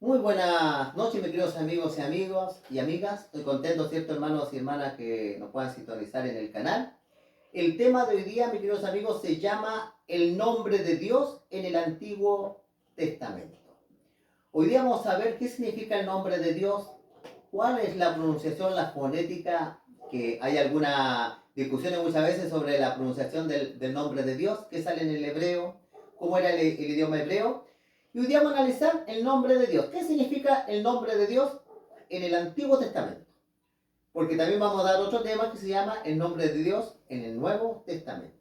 Muy buenas noches, mis queridos amigos y amigas. Estoy contento, ¿cierto, hermanos y hermanas, que nos puedan sintonizar en el canal? El tema de hoy día, mis queridos amigos, se llama el nombre de Dios en el Antiguo Testamento. Hoy día vamos a ver qué significa el nombre de Dios, cuál es la pronunciación, la fonética, que hay alguna discusión muchas veces sobre la pronunciación del nombre de Dios, que sale en el hebreo, cómo era el idioma hebreo. Y hoy día vamos a analizar el nombre de Dios. ¿Qué significa el nombre de Dios en el Antiguo Testamento? Porque también vamos a dar otro tema que se llama el nombre de Dios en el Nuevo Testamento.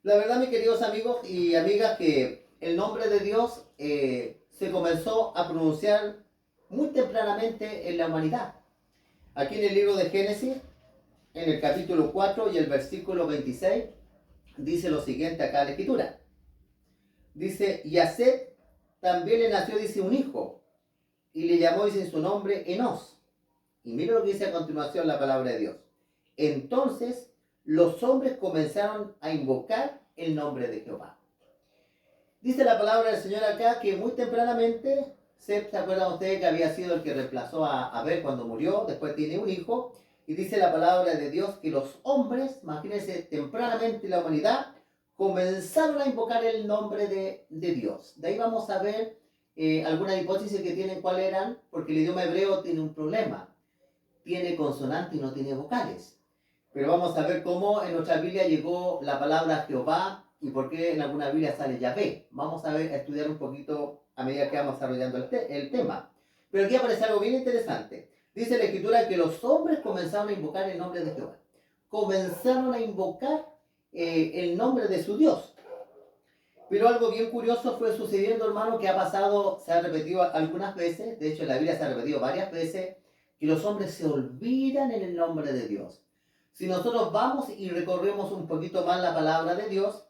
La verdad, mis queridos amigos y amigas, que el nombre de Dios se comenzó a pronunciar muy tempranamente en la humanidad. Aquí en el libro de Génesis, en el capítulo 4 y el versículo 26, dice lo siguiente acá en la escritura. Dice, y a Set también le nació, dice, un hijo, y le llamó, dice, su nombre Enos. Y mira lo que dice a continuación la palabra de Dios. Entonces los hombres comenzaron a invocar el nombre de Jehová. Dice la palabra del Señor acá que muy tempranamente, Set, ¿se acuerdan ustedes que había sido el que reemplazó a Abel cuando murió? Después tiene un hijo. Y dice la palabra de Dios que los hombres, imagínense, tempranamente la humanidad, comenzaron a invocar el nombre de Dios. De ahí vamos a ver algunas hipótesis que tienen cuáles eran, porque el idioma hebreo tiene un problema. Tiene consonantes y no tiene vocales. Pero vamos a ver cómo en nuestra Biblia llegó la palabra Jehová y por qué en alguna Biblia sale Yahvé. Vamos a ver, a estudiar un poquito a medida que vamos desarrollando el tema. Pero aquí aparece algo bien interesante. Dice la Escritura que los hombres comenzaron a invocar el nombre de Jehová. Comenzaron a invocar el nombre de su Dios. Pero algo bien curioso fue sucediendo, hermano, que ha pasado, se ha repetido algunas veces, de hecho en la Biblia se ha repetido varias veces, que los hombres se olvidan en el nombre de Dios. Si nosotros vamos y recorremos un poquito más la palabra de Dios,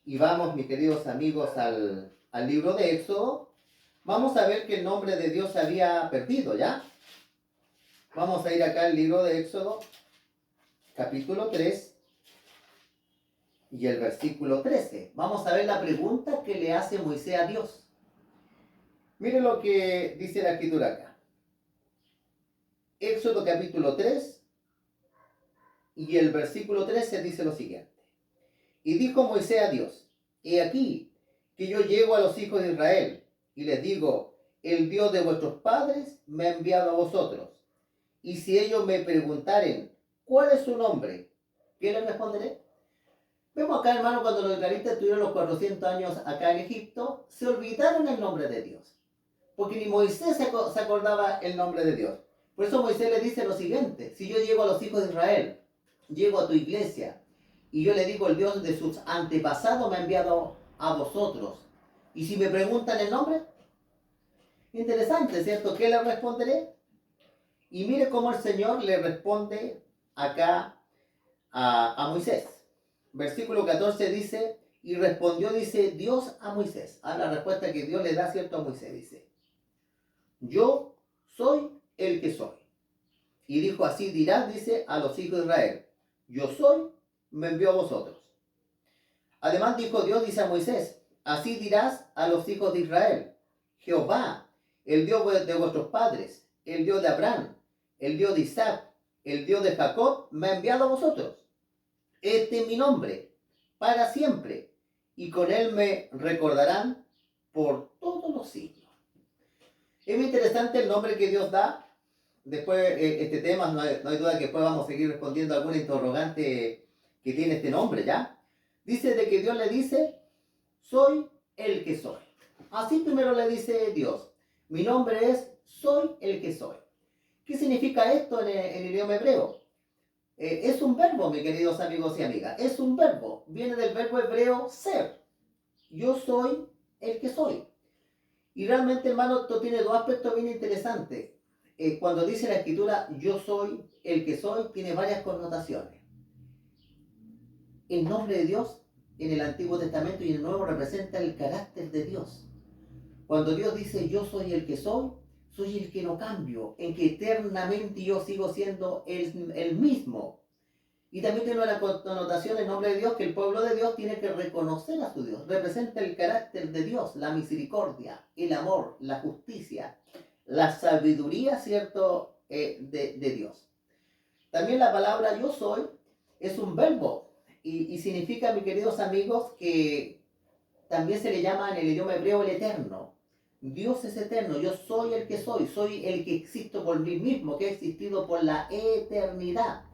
y vamos, mis queridos amigos, al libro de Éxodo, vamos a ver que el nombre de Dios se había perdido, ¿ya? Vamos a ir acá al libro de Éxodo, capítulo 3, y el versículo 13. Vamos a ver la pregunta que le hace Moisés a Dios. Miren lo que dice la escritura acá. Éxodo capítulo 3 y el versículo 13 dice lo siguiente. Y dijo Moisés a Dios, he aquí que yo llego a los hijos de Israel y les digo, el Dios de vuestros padres me ha enviado a vosotros. Y si ellos me preguntaren, ¿cuál es su nombre? ¿Qué les responderé? Vemos acá, hermano, cuando los israelitas tuvieron los 400 años acá en Egipto, se olvidaron el nombre de Dios. Porque ni Moisés se acordaba el nombre de Dios. Por eso Moisés le dice lo siguiente, si yo llego a los hijos de Israel, llego a tu iglesia, y yo le digo, el Dios de sus antepasados me ha enviado a vosotros. Y si me preguntan el nombre, interesante, ¿cierto? ¿Qué le responderé? Y mire cómo el Señor le responde acá a Moisés. Versículo 14 dice, y respondió, dice, Dios a Moisés. A la respuesta que Dios le da, ¿cierto? A Moisés, dice, yo soy el que soy. Y dijo, así dirás, dice, a los hijos de Israel, yo soy, me envió a vosotros. Además dijo Dios, dice a Moisés, así dirás a los hijos de Israel, Jehová, el Dios de vuestros padres, el Dios de Abraham, el Dios de Isaac, el Dios de Jacob, me ha enviado a vosotros. Este es mi nombre, para siempre, y con él me recordarán por todos los siglos. Es muy interesante el nombre que Dios da. Después, este tema, no hay duda que después vamos a seguir respondiendo a alguna interrogante que tiene este nombre, ¿ya? Dice de que Dios le dice, soy el que soy. Así primero le dice Dios, mi nombre es, soy el que soy. ¿Qué significa esto en el idioma hebreo? Es un verbo, mis queridos amigos y amigas. Es un verbo. Viene del verbo hebreo ser. Yo soy el que soy. Y realmente, hermano, esto tiene dos aspectos bien interesantes. Cuando dice la escritura, yo soy el que soy, tiene varias connotaciones. El nombre de Dios en el Antiguo Testamento y en el Nuevo representa el carácter de Dios. Cuando Dios dice, yo soy el que no cambio, en que eternamente yo sigo siendo el mismo. Y también tiene una connotación el nombre de Dios, que el pueblo de Dios tiene que reconocer a su Dios. Representa el carácter de Dios, la misericordia, el amor, la justicia, la sabiduría, ¿cierto? De Dios. También la palabra yo soy es un verbo y significa, mis queridos amigos, que también se le llama en el idioma hebreo el eterno. Dios es eterno, yo soy el que soy el que existo por mí mismo, que he existido por la eternidad.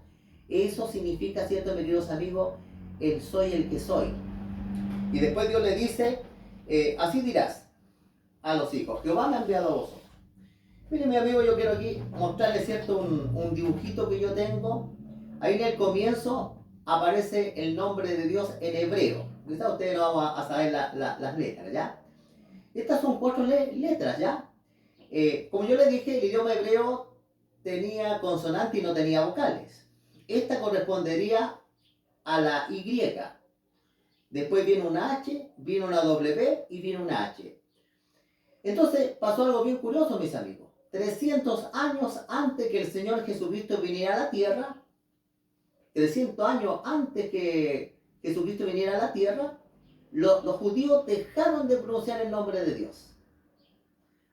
Eso significa, ¿cierto, mis queridos amigos? El soy el que soy. Y después Dios le dice, así dirás a los hijos, Jehová me ha enviado a vosotros. Mire, mi amigo, yo quiero aquí mostrarle, ¿cierto? Un dibujito que yo tengo. Ahí en el comienzo aparece el nombre de Dios en hebreo. Quizás ustedes no van a saber las letras, ¿ya? Estas son 4 letras, ¿ya? Como yo les dije, el idioma hebreo tenía consonante y no tenía vocales. Esta correspondería a la Y. Después viene una H, viene una W y viene una H. Entonces pasó algo bien curioso, mis amigos. 300 años antes que el Señor Jesucristo viniera a la tierra, 300 años antes que Jesucristo viniera a la tierra, los judíos dejaron de pronunciar el nombre de Dios.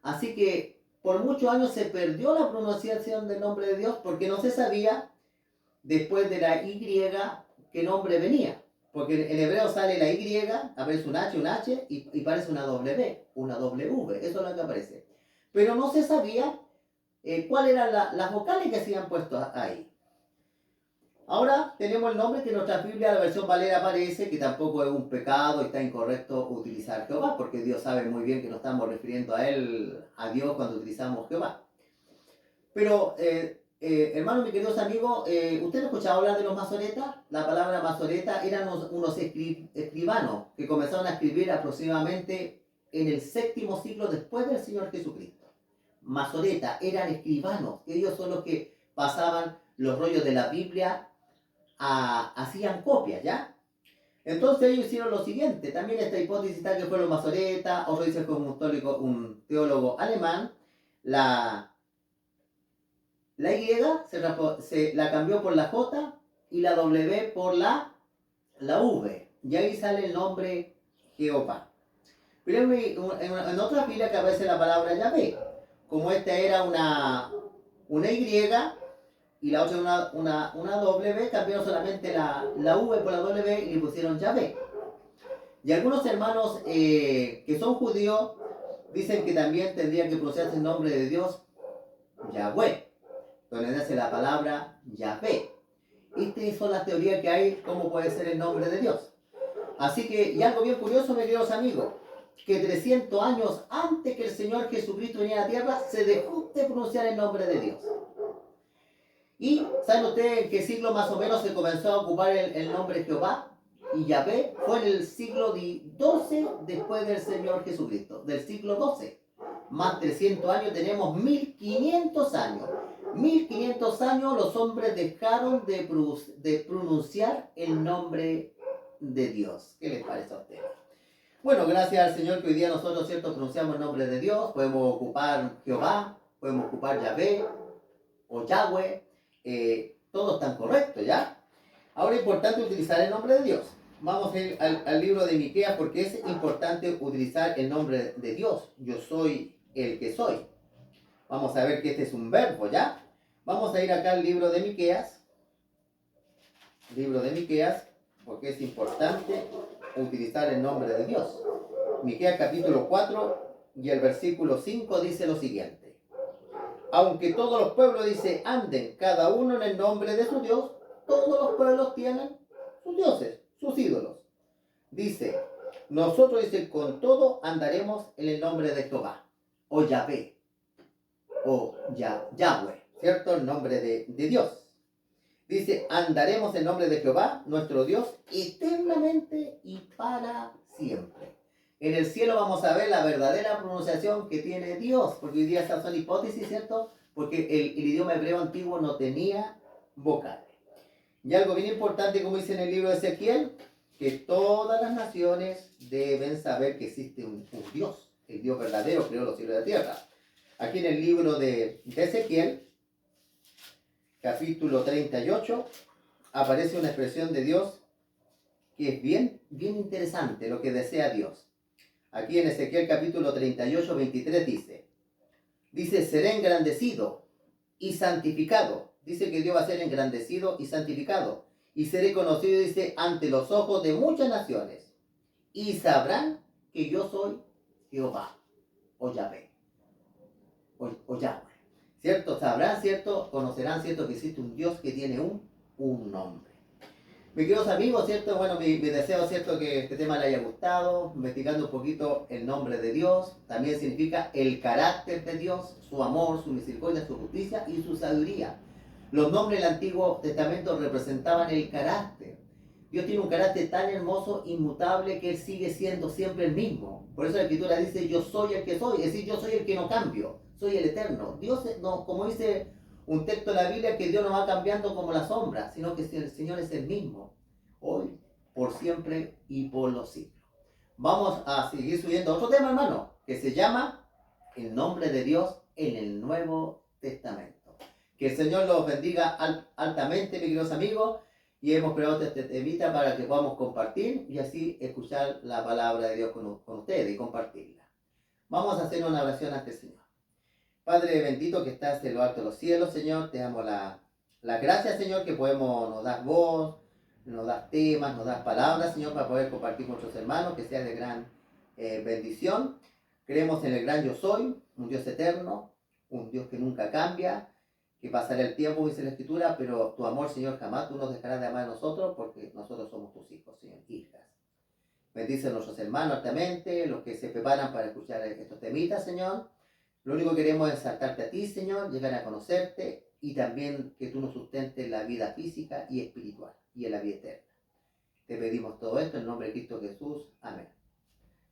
Así que por muchos años se perdió la pronunciación del nombre de Dios porque no se sabía después de la Y qué nombre venía. Porque en hebreo sale la Y, aparece un H y parece una W, eso es lo que aparece. Pero no se sabía cuáles eran las vocales que se habían puesto ahí. Ahora tenemos el nombre que en nuestra Biblia, la versión Valera, aparece, que tampoco es un pecado y está incorrecto utilizar Jehová, porque Dios sabe muy bien que nos estamos refiriendo a Él, a Dios, cuando utilizamos Jehová. Pero, hermanos, mis queridos amigos, ¿usted ha escuchado hablar de los masoretas? La palabra masoreta eran unos escribanos que comenzaron a escribir aproximadamente en el 7º siglo después del Señor Jesucristo. Masoreta, eran escribanos, ellos son los que pasaban los rollos de la Biblia, hacían copias, ¿ya? Entonces ellos hicieron lo siguiente, también esta hipótesis está que fueron masoretas, otro dice que fue un teólogo alemán, la Y se la cambió por la J y la W por la V. Y ahí sale el nombre Jehová. Pero en otra fila que aparece la palabra Yahvé. Como esta era una Y y la otra una W, cambiaron solamente la V por la W y le pusieron Yahvé. Y algunos hermanos que son judíos dicen que también tendría que pronunciarse el nombre de Dios Yahweh, donde nace la palabra Yahvé. Estas son las teorías que hay, cómo puede ser el nombre de Dios. Así que, y algo bien curioso, mis queridos amigos, que 300 años antes que el Señor Jesucristo viniera a la tierra, se dejó de pronunciar el nombre de Dios. Y, ¿saben ustedes en qué siglo más o menos se comenzó a ocupar el nombre Jehová? Y Yahvé fue en el siglo XII después del Señor Jesucristo, del siglo XII. Más 300 años, tenemos 1500 años. 1500 años los hombres dejaron de pronunciar el nombre de Dios. ¿Qué les parece a ustedes? Bueno, gracias al Señor que hoy día nosotros, ¿cierto?, pronunciamos el nombre de Dios. Podemos ocupar Jehová, podemos ocupar Yahvé o Yahweh. Todos están correctos, ¿ya? Ahora es importante utilizar el nombre de Dios. Vamos a ir al libro de Miqueas porque es importante utilizar el nombre de Dios. Yo soy el que soy. Vamos a ver que este es un verbo, ¿ya? Vamos a ir acá al libro de Miqueas. Libro de Miqueas, porque es importante utilizar el nombre de Dios. Miqueas capítulo 4 y el versículo 5 dice lo siguiente. Aunque todos los pueblos, dice, anden cada uno en el nombre de su Dios, todos los pueblos tienen sus dioses, sus ídolos. Dice, nosotros, dice, con todo andaremos en el nombre de Jehová, o Yahvé, o Yahweh, ¿cierto? El nombre de Dios. Dice, andaremos en nombre de Jehová, nuestro Dios, eternamente y para siempre. En el cielo vamos a ver la verdadera pronunciación que tiene Dios, porque hoy día estas son hipótesis, ¿cierto? Porque el idioma hebreo antiguo no tenía vocales. Y algo bien importante, como dice en el libro de Ezequiel, que todas las naciones deben saber que existe un Dios, el Dios verdadero, creó los cielos y la tierra. Aquí en el libro de Ezequiel, capítulo 38, aparece una expresión de Dios que es bien interesante, lo que desea Dios. Aquí en Ezequiel capítulo 38, 23 dice, seré engrandecido y santificado. Dice que Dios va a ser engrandecido y santificado. Y seré conocido, dice, ante los ojos de muchas naciones. Y sabrán que yo soy Jehová, o Yahvé, o Yahweh. ¿Cierto? Sabrán, ¿cierto? Conocerán, ¿cierto? Que existe un Dios que tiene un nombre. Mis queridos amigos, ¿cierto? Bueno, mi deseo, ¿cierto? Que este tema les haya gustado, investigando un poquito el nombre de Dios. También significa el carácter de Dios, su amor, su misericordia, su justicia y su sabiduría. Los nombres del Antiguo Testamento representaban el carácter. Dios tiene un carácter tan hermoso, inmutable, que Él sigue siendo siempre el mismo. Por eso la Escritura dice, yo soy el que soy, es decir, yo soy el que no cambio, soy el eterno. Dios, no, como dice un texto de la Biblia, que Dios no va cambiando como la sombra, sino que el Señor es el mismo, hoy, por siempre y por los siglos. Vamos a seguir subiendo otro tema, hermano, que se llama el nombre de Dios en el Nuevo Testamento. Que el Señor los bendiga altamente, mis queridos amigos, y hemos creado este temita para que podamos compartir y así escuchar la palabra de Dios con ustedes y compartirla. Vamos a hacer una oración ante el Señor. Padre bendito que estás en lo alto de los cielos, Señor, te damos la gracia, Señor, que nos das voz, nos das temas, nos das palabras, Señor, para poder compartir con nuestros hermanos, que sea de gran bendición. Creemos en el gran yo soy, un Dios eterno, un Dios que nunca cambia, que pasará el tiempo, dice la Escritura, pero tu amor, Señor, jamás tú nos dejarás de amar a nosotros, porque nosotros somos tus hijos, Señor, hijas. Bendice a nuestros hermanos altamente, los que se preparan para escuchar estos temitas, Señor. Lo único que queremos es exaltarte a ti, Señor, llegar a conocerte y también que tú nos sustentes la vida física y espiritual y en la vida eterna. Te pedimos todo esto en el nombre de Cristo Jesús. Amén.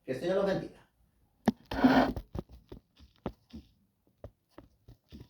Que el Señor los bendiga.